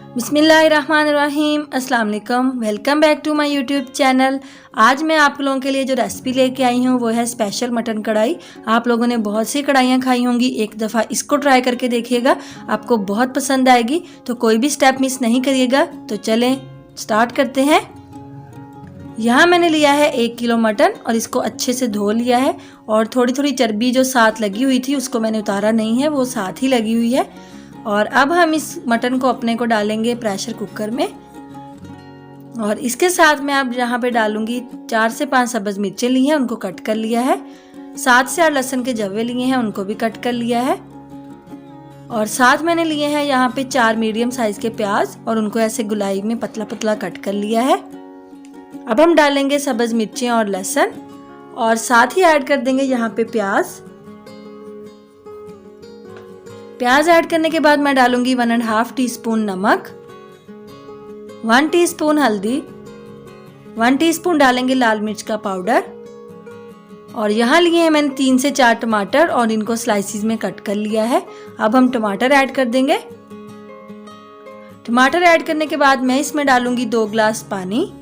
बिस्मिल्लाहिर्रहमानिर्रहीम, अस्सलाम वालेकुम। Welcome back to my YouTube channel. आज मैं आप लोगों के लिए जो रेसिपी लेके आई हूँ वो है स्पेशल मटन कढ़ाई। आप लोगों ने बहुत सी कढ़ाइयाँ खाई होंगी, एक दफ़ा इसको ट्राई करके देखिएगा, आपको बहुत पसंद आएगी। तो कोई भी स्टेप मिस नहीं करिएगा। तो चलें स्टार्ट करते हैं। यहाँ मैंने लिया है 1 किलो मटन और इसको अच्छे से धो लिया है और थोड़ी थोड़ी चर्बी जो साथ लगी हुई थी उसको मैंने उतारा नहीं है, वो साथ ही लगी हुई है। और अब हम इस मटन को अपने को डालेंगे प्रेशर कुकर में और इसके साथ मैं अब यहाँ पे डालूंगी 4 से 5 सब्ज़ मिर्चें ली हैं, उनको कट कर लिया है। 7 से 8 लहसुन के जवे लिए हैं, उनको भी कट कर लिया है। और साथ मैंने लिए हैं यहाँ पे 4 मीडियम साइज़ के प्याज और उनको ऐसे गुलाई में पतला पतला कट कर लिया है। अब हम डालेंगे सब्ज़ मिर्चें और लहसुन और साथ ही ऐड कर देंगे यहाँ पे प्याज ऐड करने के बाद मैं डालूंगी 1.5 टीस्पून नमक, 1 टीस्पून हल्दी, 1 टीस्पून डालेंगे लाल मिर्च का पाउडर। और यहाँ लिए हैं मैंने 3 से 4 टमाटर और इनको स्लाइसिस में कट कर लिया है। अब हम टमाटर ऐड कर देंगे। टमाटर ऐड करने के बाद मैं इसमें डालूंगी 2 गिलास पानी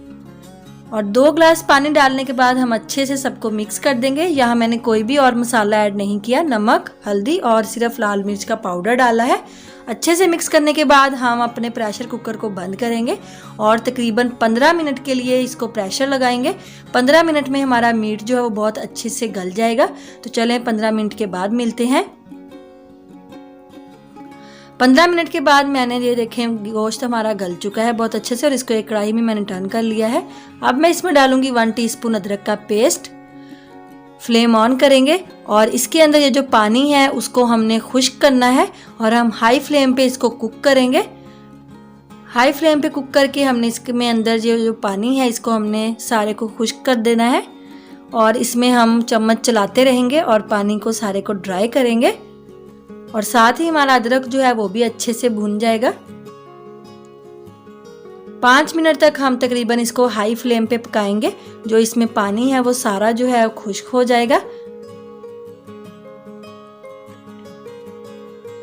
और 2 गिलास पानी डालने के बाद हम अच्छे से सबको मिक्स कर देंगे। यहाँ मैंने कोई भी और मसाला ऐड नहीं किया, नमक, हल्दी और सिर्फ लाल मिर्च का पाउडर डाला है। अच्छे से मिक्स करने के बाद हम अपने प्रेशर कुकर को बंद करेंगे और तकरीबन 15 मिनट के लिए इसको प्रेशर लगाएंगे। 15 मिनट में हमारा मीट जो है वो बहुत अच्छे से गल जाएगा। तो चलें 15 मिनट के बाद मिलते हैं। 15 मिनट के बाद मैंने ये देखें गोश्त हमारा गल चुका है बहुत अच्छे से और इसको एक कढ़ाई में मैंने टर्न कर लिया है। अब मैं इसमें डालूंगी 1 टीस्पून अदरक का पेस्ट। फ्लेम ऑन करेंगे और इसके अंदर ये जो पानी है उसको हमने खुश्क करना है और हम हाई फ्लेम पे इसको कुक करेंगे। हाई फ्लेम पे कुक करके हमने इसमें अंदर जो पानी है इसको हमने सारे को खुश्क कर देना है और इसमें हम चम्मच चलाते रहेंगे और पानी को सारे को ड्राई करेंगे और साथ ही हमारा अदरक जो है वो भी अच्छे से भून जाएगा। 5 मिनट तक हम तकरीबन इसको हाई फ्लेम पे पकाएंगे। जो इसमें पानी है वो सारा जो है खुश्क हो जाएगा।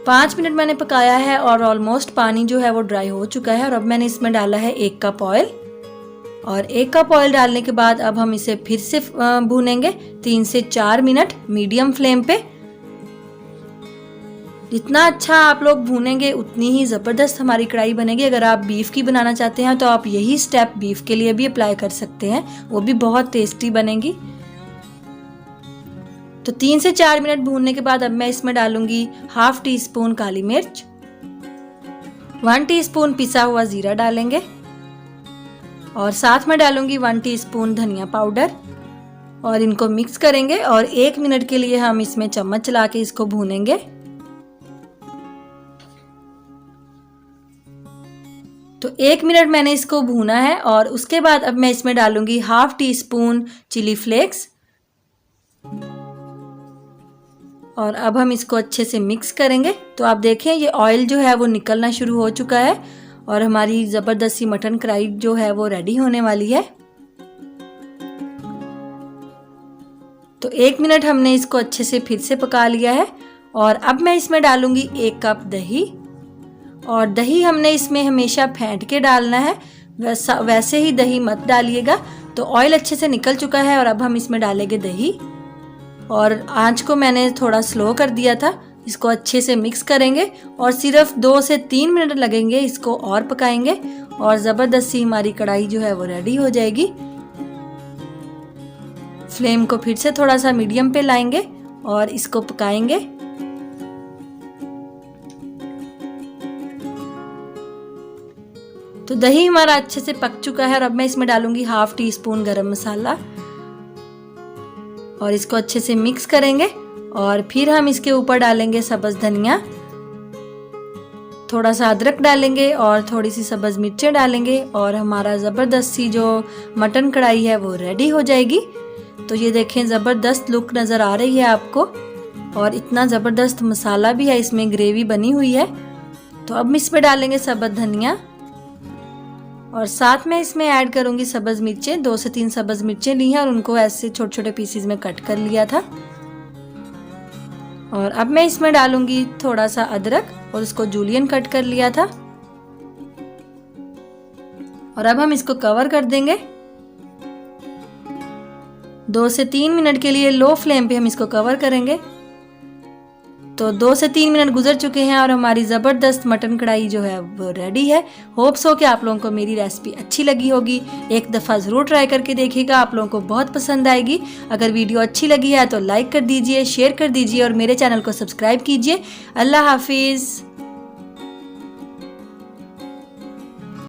5 मिनट मैंने पकाया है और ऑलमोस्ट पानी जो है वो ड्राई हो चुका है। और अब मैंने इसमें डाला है 1 कप ऑयल और 1 कप ऑयल डालने के बाद अब हम इसे फिर से भूनेंगे 3 से 4 मिनट मीडियम फ्लेम पे। जितना अच्छा आप लोग भूनेंगे उतनी ही ज़बरदस्त हमारी कढ़ाई बनेगी। अगर आप बीफ की बनाना चाहते हैं तो आप यही स्टेप बीफ के लिए भी अप्लाई कर सकते हैं, वो भी बहुत टेस्टी बनेगी। तो 3 से 4 मिनट भूनने के बाद अब मैं इसमें डालूंगी 1/2 टीस्पून काली मिर्च, 1 टीस्पून पिसा हुआ ज़ीरा डालेंगे और साथ में डालूंगी 1 टीस्पून धनिया पाउडर और इनको मिक्स करेंगे और 1 मिनट के लिए हम इसमें चम्मच चला के इसको भूनेंगे। तो 1 मिनट मैंने इसको भूना है और उसके बाद अब मैं इसमें डालूंगी 1/2 टीस्पून चिली फ्लेक्स और अब हम इसको अच्छे से मिक्स करेंगे। तो आप देखें ये ऑयल जो है वो निकलना शुरू हो चुका है और हमारी ज़बरदस्त सी मटन कढ़ाई जो है वो रेडी होने वाली है। तो 1 मिनट हमने इसको अच्छे से फिर से पका लिया है और अब मैं इसमें डालूंगी 1 कप दही और दही हमने इसमें हमेशा फेंट के डालना है, वैसे ही दही मत डालिएगा। तो ऑयल अच्छे से निकल चुका है और अब हम इसमें डालेंगे दही और आंच को मैंने थोड़ा स्लो कर दिया था। इसको अच्छे से मिक्स करेंगे और सिर्फ 2 से 3 मिनट लगेंगे, इसको और पकाएंगे और ज़बरदस्त सी हमारी कढ़ाई जो है वो रेडी हो जाएगी। फ्लेम को फिर से थोड़ा सा मीडियम पे लाएंगे और इसको पकाएंगे। तो दही हमारा अच्छे से पक चुका है और अब मैं इसमें डालूंगी 1/2 टीस्पून गरम मसाला और इसको अच्छे से मिक्स करेंगे और फिर हम इसके ऊपर डालेंगे सब्ज़ धनिया, थोड़ा सा अदरक डालेंगे और थोड़ी सी सब्ज़ मिर्चें डालेंगे और हमारा ज़बरदस्त सी जो मटन कढ़ाई है वो रेडी हो जाएगी। तो ये देखें ज़बरदस्त लुक नज़र आ रही है आपको और इतना ज़बरदस्त मसाला भी है, इसमें ग्रेवी बनी हुई है। तो अब इसमें डालेंगे सब्ज़ धनिया और साथ में इसमें ऐड करूंगी सब्ज़ मिर्चें। 2 से 3 सब्ज़ मिर्चें ली हैं और उनको ऐसे छोटे छोटे पीसेस में कट कर लिया था। और अब मैं इसमें डालूंगी थोड़ा सा अदरक और उसको जूलियन कट कर लिया था। और अब हम इसको कवर कर देंगे। 2 से 3 मिनट के लिए लो फ्लेम पे हम इसको कवर करेंगे। तो 2 से 3 मिनट गुजर चुके हैं और हमारी ज़बरदस्त मटन कढ़ाई जो है वो रेडी है। होप्स हो कि आप लोगों को मेरी रेसिपी अच्छी लगी होगी। एक दफ़ा ज़रूर ट्राई करके देखिएगा, आप लोगों को बहुत पसंद आएगी। अगर वीडियो अच्छी लगी है तो लाइक कर दीजिए, शेयर कर दीजिए और मेरे चैनल को सब्सक्राइब कीजिए। अल्लाह हाफिज़।